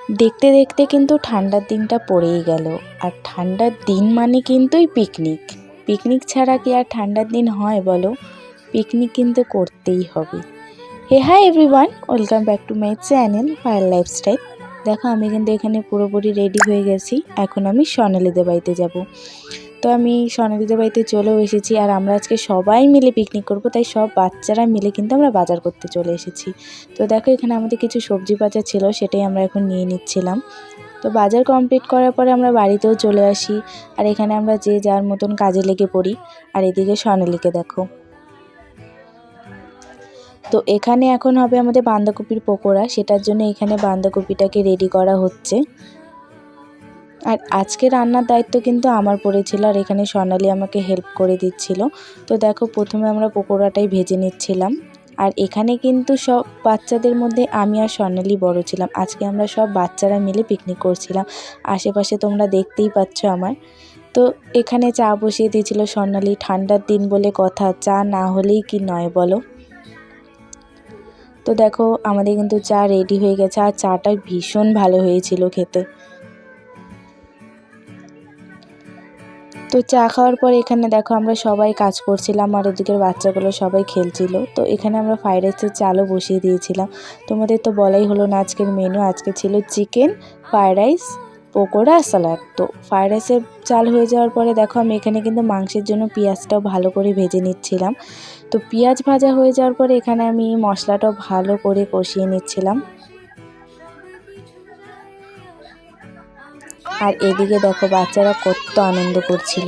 দেখতে দেখতে কিন্তু ঠান্ডার দিনটা পড়েই গেল। আর ঠান্ডার দিন মানে কিন্তুই পিকনিক। পিকনিক ছাড়া কি আর ঠান্ডার দিন হয় বলো? পিকনিক কিন্তু করতেই হবে। Hi everyone, welcome back to my channel fire lifestyle. দেখো আমি কিন্তু এখানে পুরোপুরি রেডি হয়ে গেছি। এখন আমি সোনালীদের বাড়িতে যাব। তো আমি সোনালীদের বাড়িতে চলেও এসেছি। আর আমরা আজকে সবাই মিলে পিকনিক করব, তাই সব বাচ্চারা মিলে কিন্তু আমরা বাজার করতে চলে এসেছি। তো দেখো এখানে আমাদের কিছু সবজি বাজার ছিল, সেটাই আমরা এখন নিয়ে নিচ্ছিলাম। তো বাজার কমপ্লিট করার পরে আমরা বাড়িতেও চলে আসি। আর এখানে আমরা যে যার মতন কাজে লেগে পড়ি। আর এদিকে সোনালীকে দেখো। তো এখানে এখন হবে আমাদের বাঁধাকপির পকোড়া, সেটার জন্য এখানে বাঁধাকপিটাকে রেডি করা হচ্ছে। আর আজকে রান্নার দায়িত্ব কিন্তু আমার পড়েছিল, আর এখানে সোনালী আমাকে হেল্প করে দিচ্ছিল। তো দেখো প্রথমে আমরা পকোড়াটাই ভেজে নিচ্ছিলাম। আর এখানে কিন্তু সব বাচ্চাদের মধ্যে আমি আর সোনালী বড় ছিলাম। আজকে আমরা সব বাচ্চারা মিলে পিকনিক করছিলাম। আশেপাশে তোমরা দেখতেই পাচ্ছ আমার। তো এখানে চা বসিয়ে দিয়েছিল সোনালী। ঠান্ডার দিন বলে কথা, চা না হলেই কি নয় বলো। তো দেখো আমাদের কিন্তু চা রেডি হয়ে গেছে। আর চাটা ভীষণ ভালো হয়েছিল খেতে। তো চা খাওয়ার পর এখানে দেখো আমরা সবাই কাজ করছিলাম, আর ওদিকের বাচ্চাগুলো সবাই খেলছিল। তো এখানে আমরা ফ্রাইড রাইসের চালও বসিয়ে দিয়েছিলাম। তোমাদের তো বলাই হলো না আজকের মেনু। আজকে ছিল chicken, fried rice, pakora, salad. তো ফ্রাইড রাইসের চাল হয়ে যাওয়ার পরে দেখো আমি এখানে কিন্তু মাংসের জন্য পেঁয়াজটাও ভালো করে ভেজে নিচ্ছিলাম। তো পেঁয়াজ ভাজা হয়ে যাওয়ার পরে এখানে আমি মশলাটাও ভালো করে কষিয়ে নিচ্ছিলাম। আর এদিকে দেখো বাচ্চারা কত আনন্দ করছিল।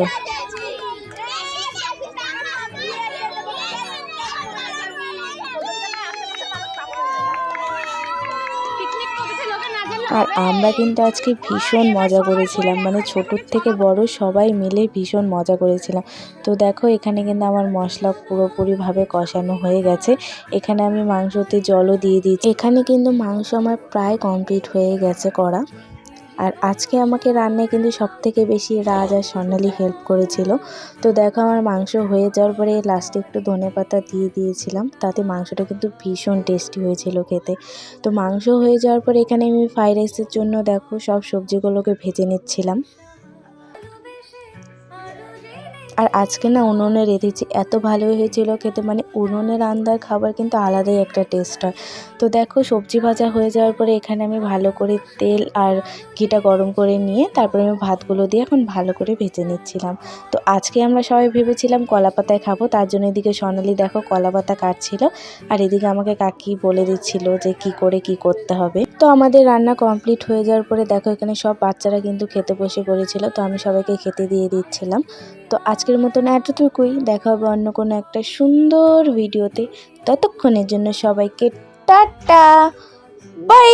আর আমরা কিন্তু আজকে ভীষণ মজা করেছিলাম, মানে ছোটোর থেকে বড় সবাই মিলে ভীষণ মজা করেছিলাম। তো দেখো এখানে কিন্তু আমার মশলা পুরোপুরিভাবে কষানো হয়ে গেছে। এখানে আমি মাংসতে জলও দিয়ে দিয়েছি। এখানে কিন্তু মাংস আমার প্রায় কমপ্লিট হয়ে গেছে করা। আর আজকে আমাকে রান্নায় কিন্তু সবথেকে বেশি রাজ আর সোনালী হেল্প করেছিল। তো দেখো আমার মাংস হয়ে যাওয়ার পরে লাস্টে একটু ধনেপাতা দিয়ে দিয়েছিলাম, তাতে মাংসটা কিন্তু ভীষণ টেস্টি হয়েছিল খেতে। তো মাংস হয়ে যাওয়ার পরে এখানে আমি ফ্রাইড রাইসের জন্য দেখো সব সবজিগুলোকে ভেজে নিচ্ছিলাম। আর আজকে না উনুনে রেঁধেছি, এত ভালো হয়েছিল খেতে, মানে উনুনে রান্নার খাবার কিন্তু আলাদাই একটা টেস্ট হয়। তো দেখো সবজি ভাজা হয়ে যাওয়ার পরে এখানে আমি ভালো করে তেল আর ঘিটা গরম করে নিয়ে তারপরে আমি ভাতগুলো দিয়ে এখন ভালো করে ভেজে নিচ্ছিলাম। তো আজকে আমরা সবাই ভেবেছিলাম কলা পাতায় খাবো, তার জন্য এদিকে সোনালী দেখো কলা পাতা কাটছিল। আর এদিকে আমাকে কাকি বলে দিচ্ছিল যে কি করে কি করতে হবে। তো আমাদের রান্না কমপ্লিট হয়ে যাওয়ার পরে দেখো এখানে সব বাচ্চারা কিন্তু খেতে বসে পড়েছিল। তো আমি সবাইকে খেতে দিয়ে দিচ্ছিলাম। তো আজকের মতন এতটুকুই। দেখা হবে অন্য কোনো একটা সুন্দর ভিডিওতে। ততক্ষণের জন্য সবাইকে টাটা, বাই।